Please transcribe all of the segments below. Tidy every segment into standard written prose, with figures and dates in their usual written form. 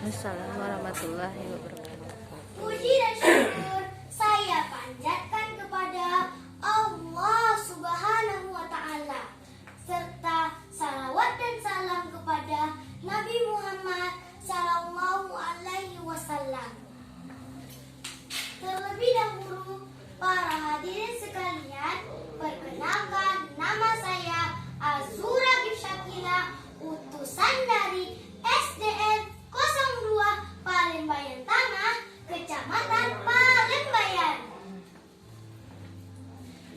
Assalamualaikum warahmatullahi wabarakatuh. Puji dan syukur saya panjatkan kepada Allah Subhanahu wa Ta'ala, serta salawat dan salam kepada Nabi Muhammad Sallallahu Alaihi Wasallam. Terlebih dahulu, para hadirin sekalian, perkenalkan, nama saya Azura Gifsyakila, utusan dari SDN 02 Palembayan Tengah, Kecamatan Palembayan.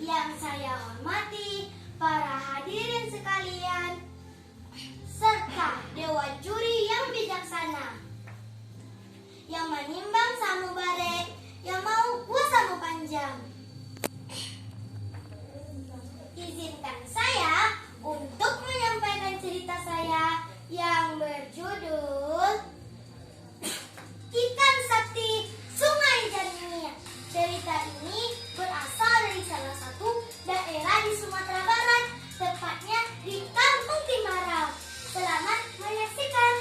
Yang saya hormati para hadirin sekalian, serta dewan juri yang bijaksana, yang menimbang sanubare, yang mau puasamu panjang. Izinkan saya untuk menyampaikan cerita saya yang berjudul Ikan Sakti Sungai Jernih. Cerita ini berasal dari salah satu daerah di Sumatera Barat, tepatnya di Kampung Timarau. Selamat menyaksikan.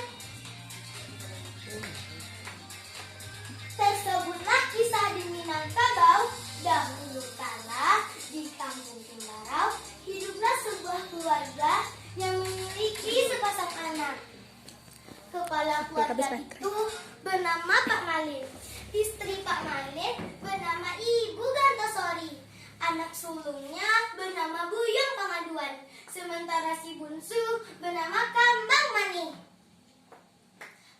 Tersebutlah kisah di Minangkabau. Dahulu kala di Kampung Timarau hiduplah sebuah keluarga yang memiliki sepasang anak. Kepala keluarga itu bernama Pak Malin. Istri Pak Malin bernama Ibu Gantosori. Anak sulungnya bernama Buyung Pangaduan. Sementara si bungsu bernama Kambang Mani.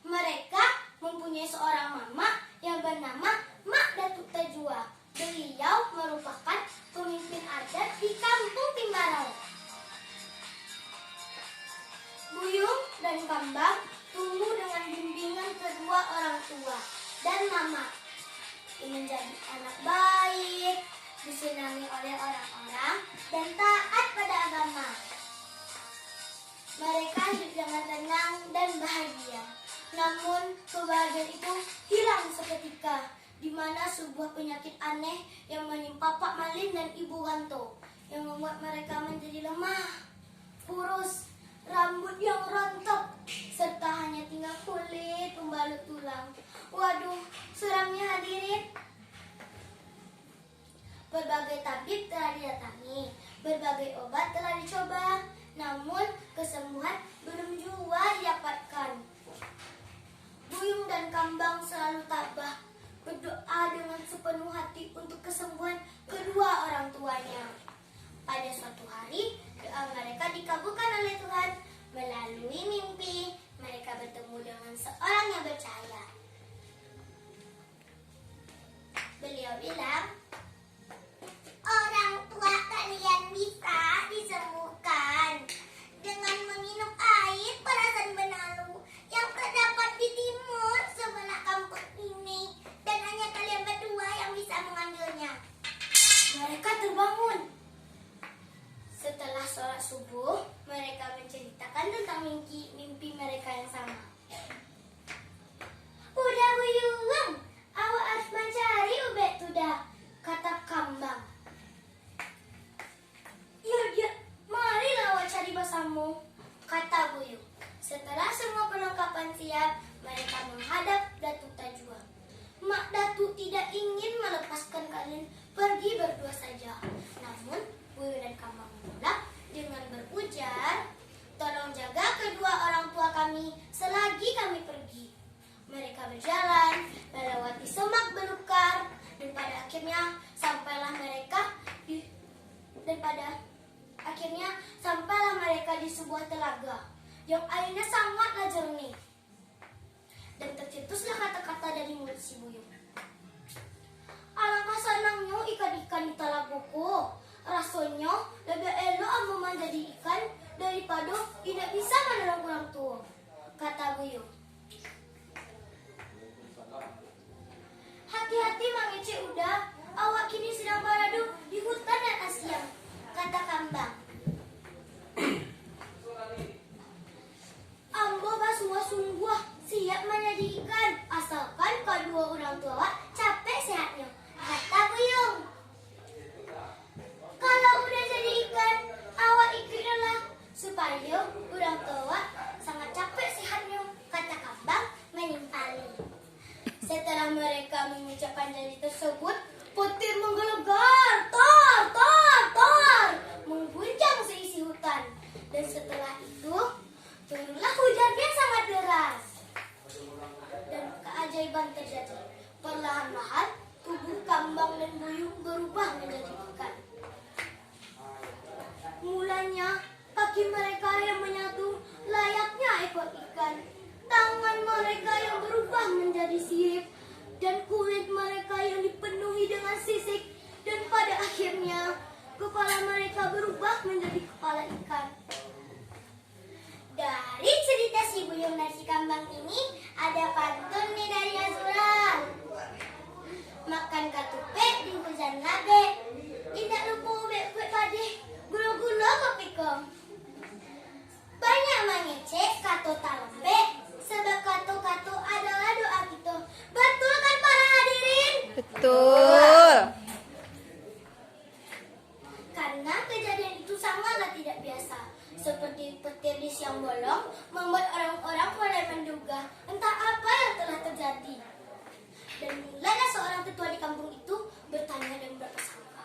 Mereka mempunyai seorang mama yang bernama Mak Datuk Tajwa. Beliau merupakan pemimpin adat di Kampung Timarau. Buyung dan Kambang tumbuh dengan bimbingan kedua orang tua dan mama. Menjadi anak baik, disenangi oleh orang-orang, dan taat pada agama. Mereka hidup dengan tenang dan bahagia. Namun kebahagiaan itu hilang seketika, di mana sebuah penyakit aneh yang menimpa Pak Malin dan Ibu Ganto, yang membuat mereka menjadi lemah, kurus, rambut yang rontok, serta hanya tinggal kulit pembalut tulang. Waduh, seramnya hadirin. Berbagai tabib telah didatangi, berbagai obat telah dicoba, namun kesembuhan belum juga didapatkan. Buyung dan Kambang selalu tabah, berdoa dengan sepenuh hati untuk kesembuhan kedua orang tuanya. Pada suatu hari, doa mereka dikabulkan oleh Tuhan. Melalui mimpi, mereka bertemu dengan seorang yang bercahaya. Beliau bilang, orang tua kalian bisa disembuhkan dengan meminum air perasan benalu yang terdapat di timur sebelah kampung ini, dan hanya kalian berdua yang bisa mengambilnya. Mereka terbangun. Setelah sholat subuh, mereka menceritakan tentang mimpi mereka yang sama. Udah Buyung, awak harus mencari ubek tudah, kata Kambang. Ya, marilah awak cari bersamamu, kata Buyung. Setelah semua perlengkapan siap, mereka menghadap Datuk Tajwa. Mak Datuk tidak ingin melepaskan kalian pergi berdua saja. Namun Buyung dan Kambang menolak dengan berujar, tolong jaga kedua orang tua kami selagi kami pergi. Mereka berjalan melewati semak belukar, dan pada akhirnya sampailah mereka di sebuah telaga yang airnya sangatlah jernih. Dan tercetuslah kata-kata dari mulut si Buyung. Alangkah senangnya ikan-ikan di telagoku. Rasanya lebih elok aku menjadi ikan daripada tidak bisa menolong orang tua, kata Buyung. Hati-hati mengecek udah, awak kini sedang beradu di hutan dan Asia, kata Kambang. Ambo semua sungguh siap menjadi ikan, asalkan kedua orang tua awak capek sehatnya, kata Buyung. Kalau udah jadi ikan, awak ikutlah supaya orang tua sangat capek sehatnya, kata Setelah mereka mengucapkan janji tersebut, petir menggelegar, tor, tor, tor, mengguncang seisi hutan. Dan setelah itu, turunlah hujan yang sangat deras. Dan keajaiban terjadi. Perlahan-lahan, tubuh Kambang dan Buyung berubah menjadi ikan. Mulanya, kaki mereka yang menyatu layaknya ekor ikan. Tangan mereka yang berubah menjadi sirip. Dan kulit mereka yang dipenuhi dengan sisik. Dan pada akhirnya, kepala mereka berubah menjadi kepala ikan. Dari cerita si Buyung dan si Kambang ini, ada pantun nih dari Azura. Makan katupe di hujan nabe, tidak lupa ubek kue pade, gula-gula kepikong. Banyak mengecek kato talembe, sebab kato-kato adalah doa kita. Betul kan para hadirin? Betul. Karena kejadian itu sangatlah tidak biasa. Seperti petir di siang bolong, membuat orang-orang mulai menduga entah apa yang telah terjadi. Dan mulailah seorang tetua di kampung itu bertanya dan berprasangka.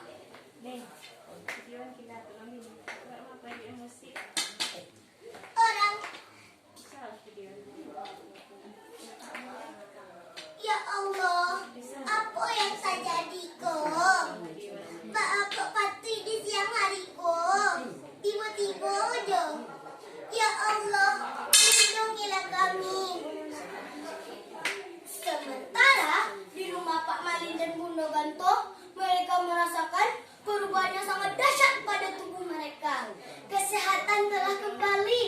Orang, ya Allah, apa yang terjadi kok? Pak apa pati di siang hari kok? Tiba-tiba aja. Ya Allah, lindungilah kami. Sementara di rumah Pak Malin dan Bunda Ganto, mereka merasakan perubahan yang sangat dahsyat pada tubuh mereka. Kesehatan telah kembali.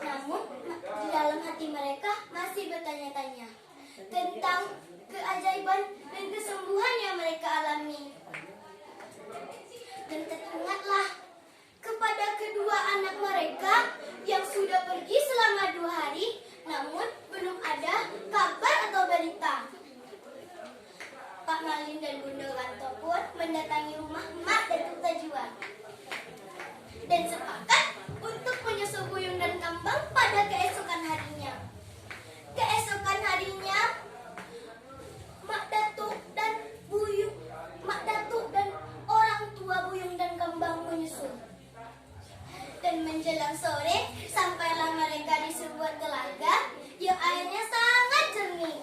Namun, di dalam hati mereka masih bertanya-tanya tentang keajaiban dan kesembuhan yang mereka alami. Dan teringatlah kepada kedua anak mereka yang sudah pergi selama 2 hari, namun belum ada kabar atau berita. Pak Malin dan Bunda Ganto pun mendatangi rumah Mak Datuk Tajwa dan sepakat untuk menyusul Buyung dan Kambang pada keesokan harinya. Keesokan harinya, Mak Datuk dan orang tua Buyung dan Kambang menyusul. Dan menjelang sore, sampailah mereka di sebuah telaga yang airnya sangat jernih.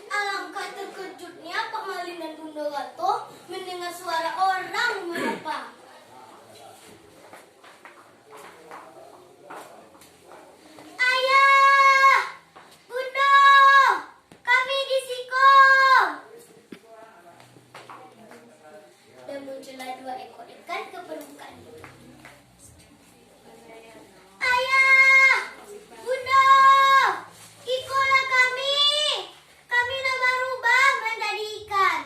Alangkah terkejutnya Pak Malin dan Bunda Ganto mendengar suara orang menyapa. Ayah! Bunda! Kami di Sikong! Dan muncullah 2 ekor ikan ke permukaan. Ayah! Bunda! Ikolah kami! Kami nak berubah menjadi ikan.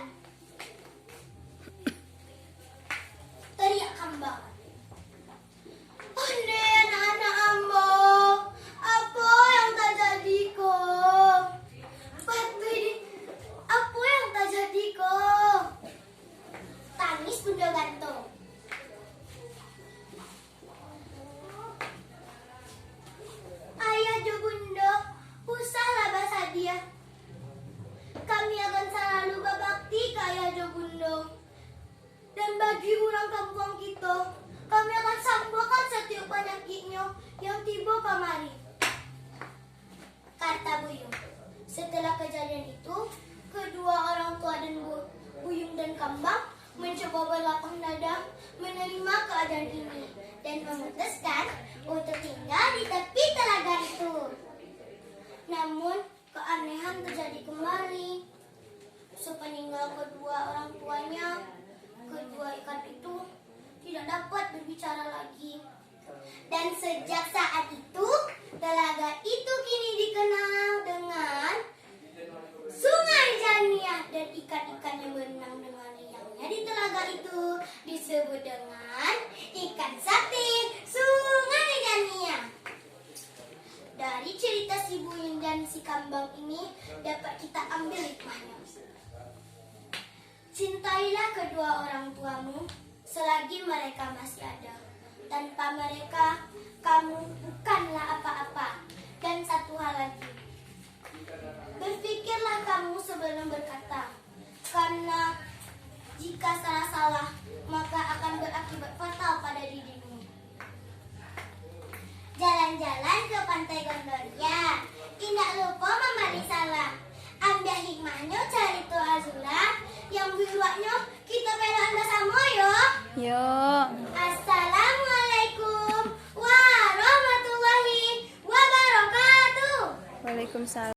Teriak Kambang. Onde anak-anak ambo, apa yang terjadi kok? Apa yang terjadi kok? Tangis Bunda Ganto. Ayah Jo Bunda, usahlah bahagia. Kami akan selalu berbakti ke Ayah Jo Bunda. Dan bagi orang kampung kita, kami akan sembuhkan setiap penyakitnya yang tiba kemari. Kata Buyung. Setelah kejadian itu, kedua orang tua dan Buyung dan Kambang mencoba berlapang dada menerima keadaan ini dan memutuskan untuk tinggal di tepi telaga itu. Namun, keanehan terjadi kembali. Sepeninggal kedua orang tuanya, kedua ikan itu tidak dapat berbicara lagi. Dan sejak saat itu, telaga itu kini dikenal dengan Sungai Janiah, dan ikan-ikan yang berenang dengan riangnya di telaga itu disebut dengan ikan sakti Sungai Janiah. Dari cerita si Buyung dan si Kambang ini dapat kita ambil hikmahnya. Cintailah kedua orang tuamu selagi mereka masih ada. Tanpa mereka, kamu bukanlah apa-apa. Jika salah-salah, maka akan berakibat fatal pada dirimu. Jalan-jalan ke Pantai Gondoria, tidak lupa memberi salam. Ambil hikmahnya cari tu azulah, yang buatnya kita pelan bersama yo. Yo. Assalamualaikum warahmatullahi wabarakatuh. Waalaikumsalam.